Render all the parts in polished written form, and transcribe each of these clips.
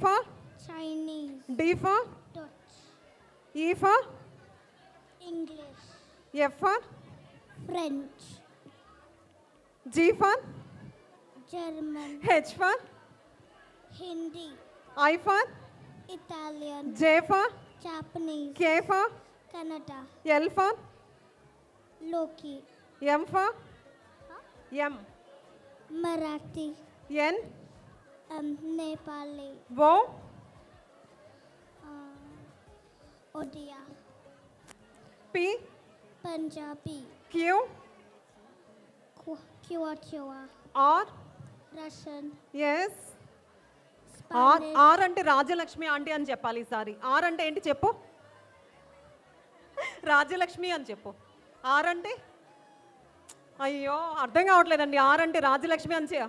for Chinese. D for Dutch. E for English. F for French. G for German. H for Hindi. I for Italian. J for Japanese. K for Canada. L for Loki. M for M Marathi. N Nepali. O Odia. P Punjabi. Q Quechua. R Russian. S R Spanish. R అంటే Rajalakshmi aunty అని చెప్పాలి ఈసారి. Are అంటే ఏంటి చెప్పు. రాజలక్ష్మి అని చెప్పు. Are అంటే అయ్యో అర్థం కావట్లేదండి. ఆర్ అంటే రాజలక్ష్మి అని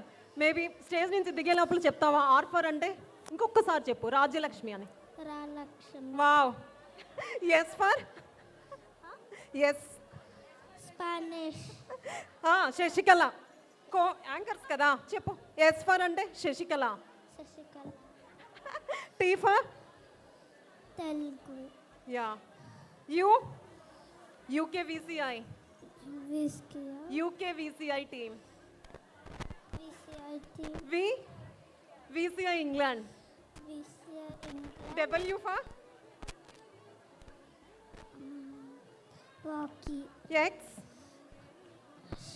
మేబీ స్టేజ్ నుంచి దిగే లోపల చెప్తావా. ఆర్ ఫర్ అంటే ఇంకొకసారి చెప్పు రాజ్యలక్ష్మి అని. Ralakshmi. Wow. S for S Spanish. Sasikala. Co anchors కదా చెప్పు. ఎస్ ఫర్ అంటే Sasikala. Sasikala. T for Telugu. Yeah. U UKVCI. Viskia. UKVCI team. VCIT. V VCI England. VCI England. W for Rocky. X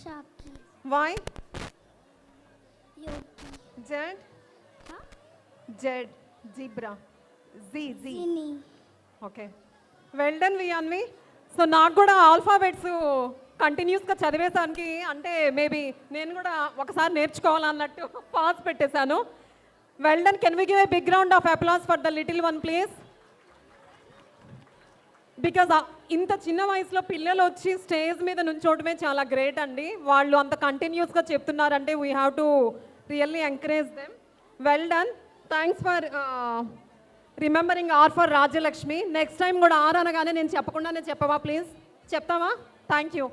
Shaki. Y Yogi. Z Z zebra Z Z. Zini. Okay well done వియాన్వి. So నాకు కూడా alphabets కంటిన్యూస్గా చదివేసానికి అంటే maybe నేను కూడా ఒకసారి నేర్చుకోవాలన్నట్టు pass పెట్టేశాను. Well done. Can we give a big round of applause for the little one please. Because ఇంత చిన్న వయసులో పిల్లలు వచ్చి స్టేజ్ మీద నుంచోవడమే చాలా గ్రేట్ అండి. వాళ్ళు అంత కంటిన్యూస్గా చెప్తున్నారంటే we have to really encourage them. Well done. Thanks for remembering R for Rajyalakshmi. Next time కూడా ఆర్ అనగానే నేను చెప్పకుండానే చెప్పవా ప్లీజ్. చెప్తావా. Thank you.